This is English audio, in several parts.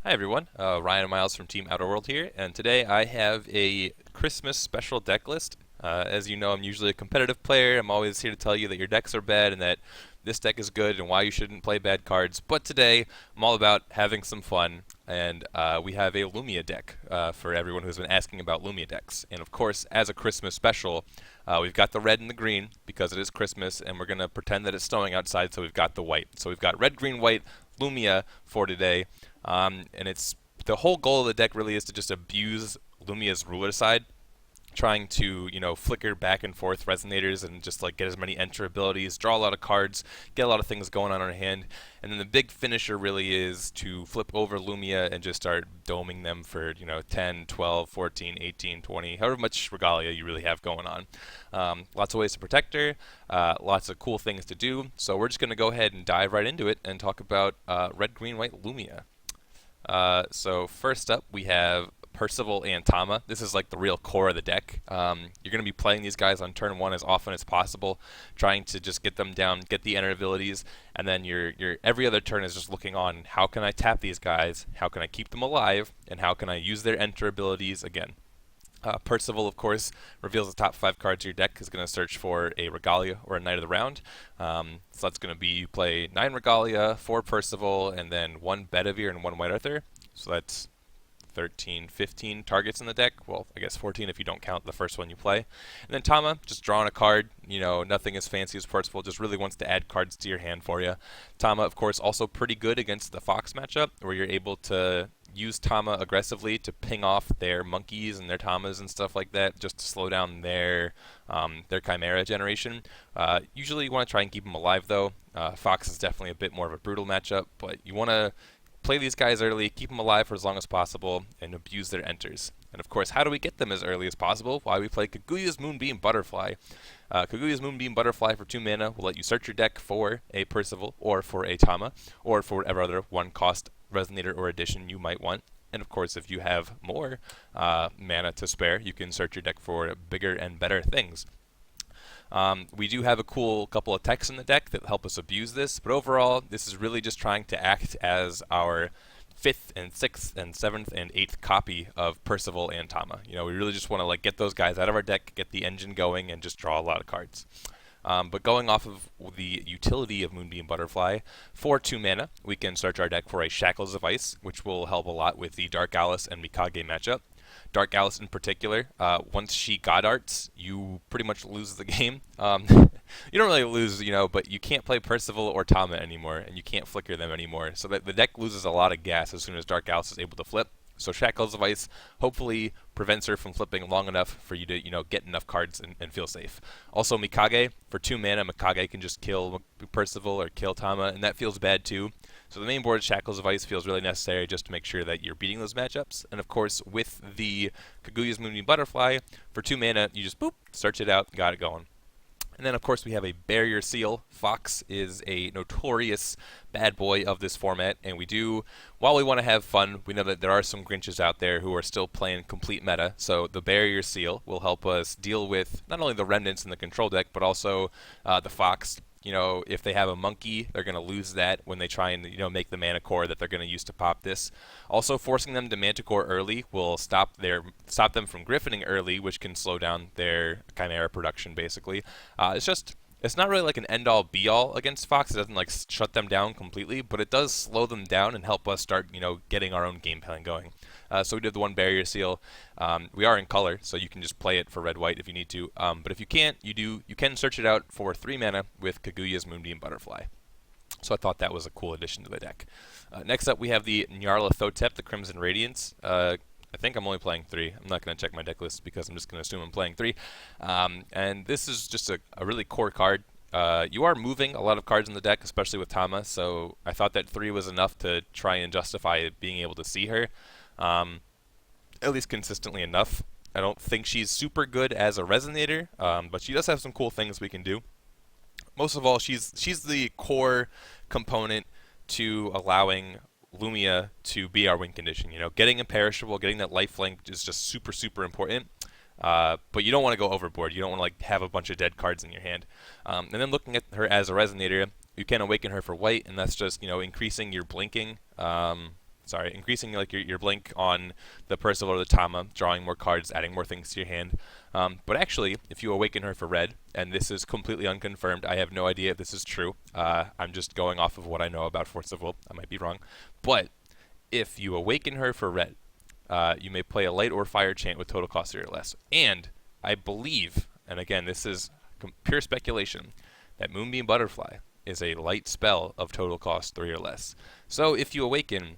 Hi everyone, Ryan and Miles from Team Outer World here, and today I have a Christmas special deck list. As you know, I'm usually a competitive player. I'm always here to tell you that your decks are bad and that this deck is good and why you shouldn't play bad cards. But today, I'm all about having some fun, and we have a Lumia deck for everyone who's been asking about Lumia decks. And of course, as a Christmas special, we've got the red and the green because it is Christmas, and we're going to pretend that it's snowing outside, so we've got the white. So we've got red, green, white Lumia for today. And it's the whole goal of the deck really is to just abuse Lumia's ruler side, trying to flicker back and forth resonators and just like get as many enter abilities, draw a lot of cards, get a lot of things going on our hand, and then the big finisher really is to flip over Lumia and just start doming them for 10, 12, 14, 18, 20, however much regalia you really have going on. Lots of ways to protect her, lots of cool things to do. So we're just going to go ahead and dive right into it and talk about red, green, white Lumia. So first up, we have Percival and Tama. This is like the real core of the deck. You're going to be playing these guys on turn 1 as often as possible, trying to just get them down, get the enter abilities, and then your every other turn is just looking on, how can I tap these guys, how can I keep them alive, and how can I use their enter abilities again. Percival, of course, reveals the top 5 cards of your deck, is going to search for a Regalia or a Knight of the Round. So that's going to be you play 9 Regalia, 4 Percival, and then 1 Bedivere and 1 White Arthur. So that's 13, 15 targets in the deck. Well, I guess 14 if you don't count the first one you play. And then Tama, just drawing a card. Nothing as fancy as Percival, just really wants to add cards to your hand for you. Tama, of course, also pretty good against the Fox matchup, where you're able to use Tama aggressively to ping off their monkeys and their Tamas and stuff like that, just to slow down their Chimera generation. Usually you want to try and keep them alive, though. Fox is definitely a bit more of a brutal matchup, but you want to play these guys early, keep them alive for as long as possible, and abuse their enters. And of course, how do we get them as early as possible? Why we play Kaguya's Moonbeam Butterfly. Kaguya's Moonbeam Butterfly for 2 mana will let you search your deck for a Percival, or for a Tama, or for whatever other 1-cost Resonator or addition you might want. And of course, if you have more mana to spare, you can search your deck for bigger and better things. We do have a cool couple of techs in the deck that help us abuse this, but overall, this is really just trying to act as our 5th and 6th and 7th and 8th copy of Percival and Tama. We really just want to get those guys out of our deck, get the engine going, and just draw a lot of cards. But going off of the utility of Moonbeam Butterfly, for 2 mana, we can search our deck for a Shackles of Ice, which will help a lot with the Dark Alice and Mikage matchup. Dark Alice in particular, once she God Arts, you pretty much lose the game. You don't really lose, but you can't play Percival or Tama anymore, and you can't flicker them anymore. So that the deck loses a lot of gas as soon as Dark Alice is able to flip. So Shackles of Ice hopefully prevents her from flipping long enough for you to, get enough cards and feel safe. Also Mikage, for 2 mana, Mikage can just kill Percival or kill Tama, and that feels bad too. So the main board, Shackles of Ice, feels really necessary just to make sure that you're beating those matchups. And of course, with the Kaguya's Moonbeam Butterfly, for 2 mana, you just boop, search it out, got it going. And then, of course, we have a Barrier Seal. Fox is a notorious bad boy of this format, and while we want to have fun, we know that there are some Grinches out there who are still playing complete meta, so the Barrier Seal will help us deal with not only the Remnants in the control deck, but also the Fox. If they have a monkey, they're going to lose that when they try and make the mana core that they're going to use to pop this. Also, forcing them to Manticore early will stop them from Griffining early, which can slow down their Chimera production, basically. It's not really like an end-all be-all against Fox. It doesn't shut them down completely, but it does slow them down and help us start getting our own game plan going. So we did the 1 Barrier Seal. We are in color, so you can just play it for red-white if you need to. But if you can't, you can search it out for 3 mana with Kaguya's Moonbeam Butterfly. So I thought that was a cool addition to the deck. Next up, we have the Nyarlathotep, the Crimson Radiance. I think I'm only playing 3. I'm not going to check my deck list because I'm just going to assume I'm playing 3. And this is just a really core card. You are moving a lot of cards in the deck, especially with Tama, so I thought that 3 was enough to try and justify being able to see her. At least consistently enough. I don't think she's super good as a Resonator, but she does have some cool things we can do. Most of all, she's the core component to allowing Lumia to be our win condition. Getting imperishable, getting that lifelink is just super, super important. But you don't want to go overboard. You don't want to have a bunch of dead cards in your hand. And then looking at her as a Resonator, you can awaken her for white, and that's just increasing your blinking sorry, increasing like your blink on the Percival or the Tama, drawing more cards, adding more things to your hand. But actually, if you awaken her for red, and this is completely unconfirmed, I have no idea if this is true. I'm just going off of what I know about Force of Will. I might be wrong. But if you awaken her for red, you may play a light or fire chant with total cost 3 or less. And I believe, and again, this is pure speculation, that Moonbeam Butterfly is a light spell of total cost 3 or less. So if you awaken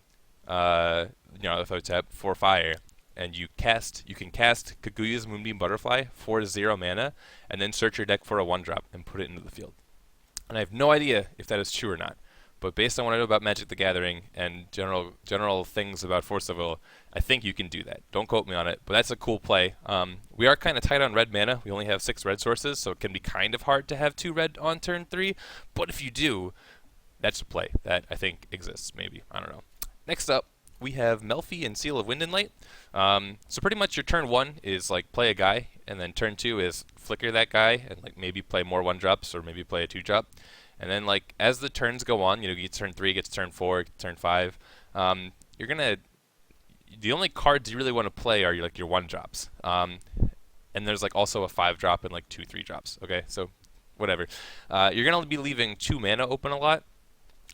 Nyarlathotep for fire, and you can cast Kaguya's Moonbeam Butterfly for 0 mana, and then search your deck for a 1-drop and put it into the field. And I have no idea if that is true or not. But based on what I know about Magic the Gathering and general things about Force of Will, I think you can do that. Don't quote me on it, but that's a cool play. We are kind of tight on red mana. We only have 6 red sources, so it can be kind of hard to have 2 red on turn 3. But if you do, that's a play that I think exists, maybe. I don't know. Next up, we have Melfi and Seal of Wind and Light. So pretty much your turn 1 is like play a guy, and then turn 2 is flicker that guy and like maybe play more 1-drops or maybe play a 2-drop. And then like as the turns go on, you get to turn 3, get to turn 4, get to turn 5. You're gonna the only cards you really want to play are your 1-drops. And there's like also a 5-drop and like 2 3-drops. Okay, so whatever. You're gonna be leaving 2 mana open a lot.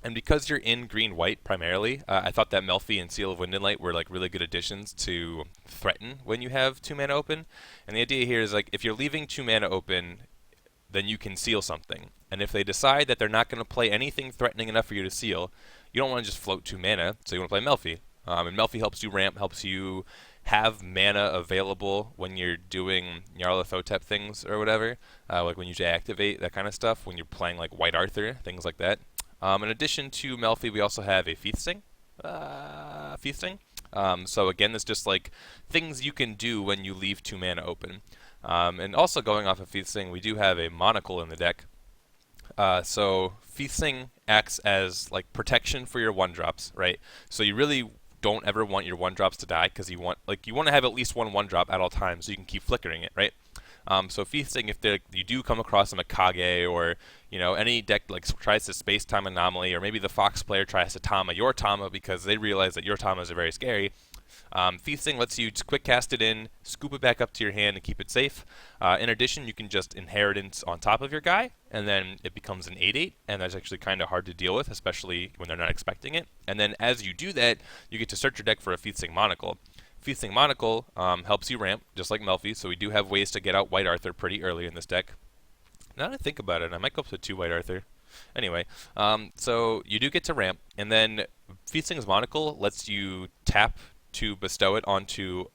And because you're in green-white primarily, I thought that Melfi and Seal of Wind and Light were like really good additions to threaten when you have 2 mana open. And the idea here is like if you're leaving 2 mana open, then you can seal something. And if they decide that they're not going to play anything threatening enough for you to seal, you don't want to just float 2 mana, so you want to play Melfi. And Melfi helps you ramp, helps you have mana available when you're doing Nyarlathotep things or whatever, like when you deactivate, that kind of stuff, when you're playing like White Arthur, things like that. In addition to Melfi, we also have a Feasting. So again, it's just like things you can do when you leave 2 mana open. And also going off of Feasting, we do have a Monocle in the deck. So Feasting acts as like protection for your 1-drops, right? So you really don't ever want your 1-drops to die because you want to have at least 1 1-drop at all times so you can keep flickering it, right? So Feasting, if you do come across a Mikage or any deck like tries to space-time anomaly, or maybe the Fox player tries to Tama your Tama because they realize that your Tamas are very scary, Feasting lets you just quick cast it in, scoop it back up to your hand, and keep it safe. In addition, you can just Inheritance on top of your guy, and then it becomes an 8/8, and that's actually kind of hard to deal with, especially when they're not expecting it. And then as you do that, you get to search your deck for a Feasting Monocle. Feasting Monocle helps you ramp, just like Melfi, so we do have ways to get out White Arthur pretty early in this deck. Now that I think about it, I might go up to 2 White Arthur. Anyway, so you do get to ramp, and then Feasting's Monocle lets you tap to bestow it onto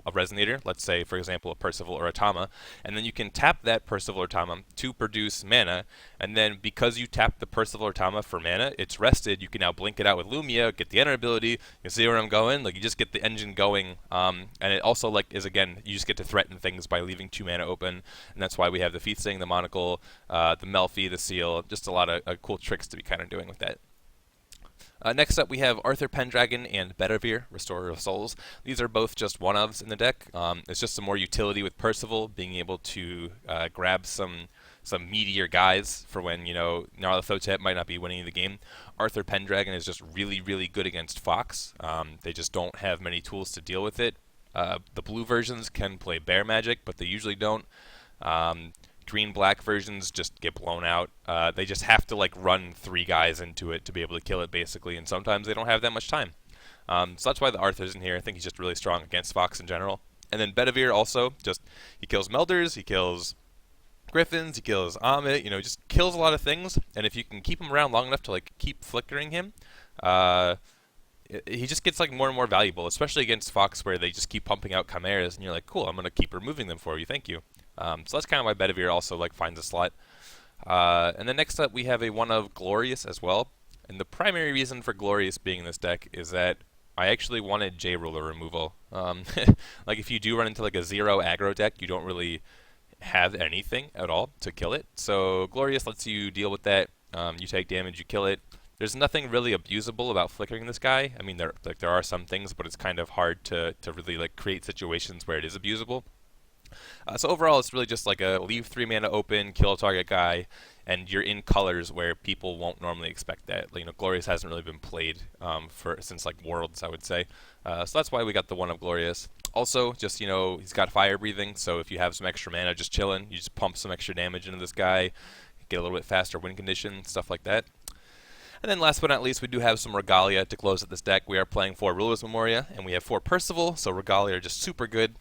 a Resonator, let's say, for example, a Percival or a Tama, and then you can tap that Percival or Tama to produce mana, and then because you tap the Percival or Tama for mana, it's rested, you can now blink it out with Lumia, get the enter ability, you see where I'm going? Like, you just get the engine going, and it also, like, is, again, you just get to threaten things by leaving 2 mana open, and that's why we have the Feasting, the Monocle, the Melfi, the Seal, just a lot of cool tricks to be kind of doing with that. Next up, we have Arthur Pendragon and Bedivere, Restorer of Souls. These are both just one-ofs in the deck. It's just some more utility with Percival, being able to grab some meatier guys for when, Nyarlathotep might not be winning the game. Arthur Pendragon is just really, really good against Fox. They just don't have many tools to deal with it. The blue versions can play Bear Magic, but they usually don't. Green-black versions just get blown out. They just have to run 3 guys into it to be able to kill it, basically, and sometimes they don't have that much time. So that's why the Arthur's in here. I think he's just really strong against Fox in general. And then Bedivere also, he kills Melders, he kills Griffins, he kills Amit, just kills a lot of things. And if you can keep him around long enough to keep flickering him, he just gets more and more valuable, especially against Fox, where they just keep pumping out Chimeras, and you're like, cool, I'm going to keep removing them for you, thank you. So that's kind of why Bedivere also finds a slot. And then next up we have a one of Glorious as well. And the primary reason for Glorious being in this deck is that I actually wanted J-Ruler removal. If you do run into a 0 aggro deck, you don't really have anything at all to kill it. So Glorious lets you deal with that. You take damage, you kill it. There's nothing really abusable about flickering this guy. I mean, there are some things, but it's kind of hard to really create situations where it is abusable. So overall, it's really just a leave 3 mana open, kill a target guy, and you're in colors where people won't normally expect that. You know, Glorious hasn't really been played for since like Worlds, I would say. So that's why we got the one of Glorious. Also, just, you know, he's got fire breathing, so if you have some extra mana just chilling, you just pump some extra damage into this guy, get a little bit faster win condition, stuff like that. And then last but not least, we do have some Regalia to close out this deck. We are playing 4 Ruler's Memoria, and we have 4 Percival, so Regalia are just super good.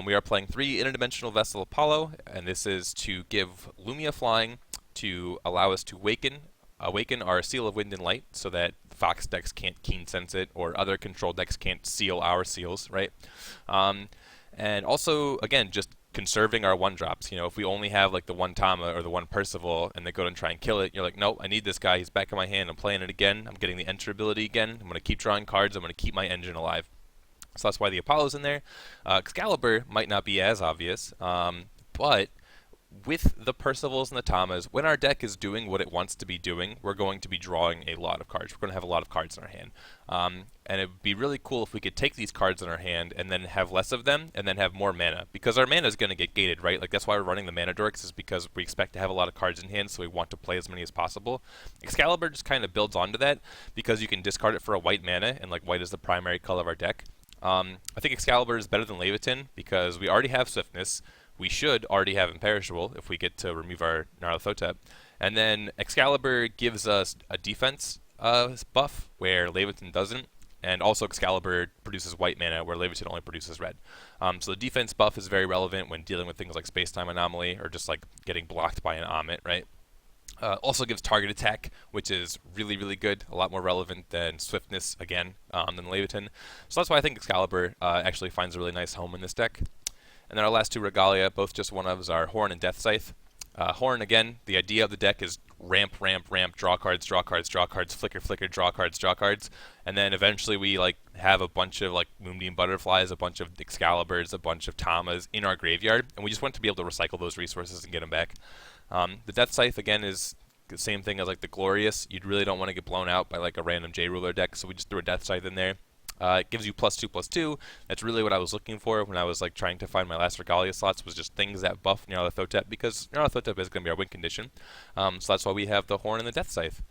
We are playing 3 Interdimensional Vessel Apollo, and this is to give Lumia flying to allow us to awaken our Seal of Wind and Light so that Fox decks can't Keen Sense it, or other control decks can't seal our seals, right? And also, again, just conserving our 1-drops. You know, if we only have like the 1 Tama or the 1 Percival and they go and try and kill it, you're like, nope, I need this guy. He's back in my hand. I'm playing it again. I'm getting the enter ability again. I'm going to keep drawing cards. I'm going to keep my engine alive. So that's why the Apollo's in there. Excalibur might not be as obvious, but with the Percivals and the Tamas, when our deck is doing what it wants to be doing, we're going to be drawing a lot of cards. We're going to have a lot of cards in our hand. And it would be really cool if we could take these cards in our hand and then have less of them and then have more mana. Because our mana is going to get gated, right? Like, that's why we're running the Mana Dorks, is because we expect to have a lot of cards in hand, so we want to play as many as possible. Excalibur just kind of builds onto that because you can discard it for a white mana, and like white is the primary color of our deck. I think Excalibur is better than Leviathan because we already have Swiftness. We should already have Imperishable if we get to remove our Nyarlathotep. And then Excalibur gives us a defense buff where Leviathan doesn't. And also Excalibur produces white mana where Leviathan only produces red. So the defense buff is very relevant when dealing with things like Space-Time Anomaly or just like getting blocked by an Amit, right? Also gives target attack, which is really, really good. A lot more relevant than Swiftness, again, than Leviathan. So that's why I think Excalibur actually finds a really nice home in this deck. And then our last 2 Regalia, both just 1-ofs, are Horn and Death Scythe. Horn, again, the idea of the deck is ramp, ramp, ramp, draw cards, draw cards, draw cards, flicker, flicker, draw cards, draw cards. And then eventually we like have a bunch of like Moonbeam Butterflies, a bunch of Excaliburs, a bunch of Tamas in our graveyard. And we just want to be able to recycle those resources and get them back. The Death Scythe, again, is the same thing as like the Glorious. You really don't want to get blown out by like a random J-Ruler deck, so we just threw a Death Scythe in there. It gives you +2/+2. That's really what I was looking for when I was like trying to find my last Regalia slots, was just things that buff Nyarlathotep, because Nyarlathotep is going to be our win condition. So that's why we have the Horn and the Death Scythe.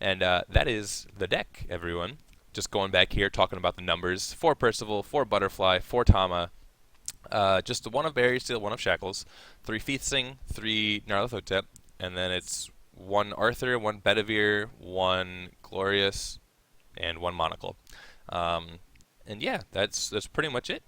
And that is the deck, everyone. Just going back here, talking about the numbers. 4 Percival, 4 Butterfly, 4 Tama, just 1 of Barrier Steel, 1 of Shackles, 3 Feathsing, 3 Nyarlathotep, and then it's 1 Arthur, 1 Bedivere, 1 Glorious, and 1 Monocle. And yeah, that's pretty much it.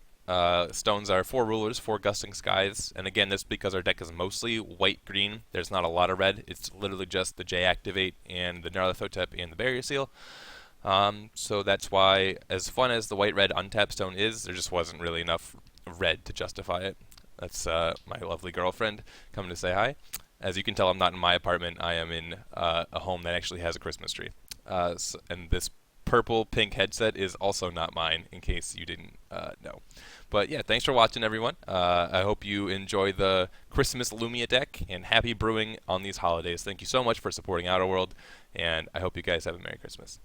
Stones are 4 Rulers, 4 Gusting Skies, and again, this because our deck is mostly white-green. There's not a lot of red. It's literally just the J-Activate and the Nyarlathotep and the Barrier Seal. So that's why, as fun as the white-red untapped stone is, there just wasn't really enough red to justify it. That's my lovely girlfriend coming to say hi. As you can tell, I'm not in my apartment. I am in a home that actually has a Christmas tree. And this purple-pink headset is also not mine, in case you didn't know. But yeah, thanks for watching, everyone. I hope you enjoy the Christmas Lumia deck, and happy brewing on these holidays. Thank you so much for supporting Outer World, and I hope you guys have a Merry Christmas.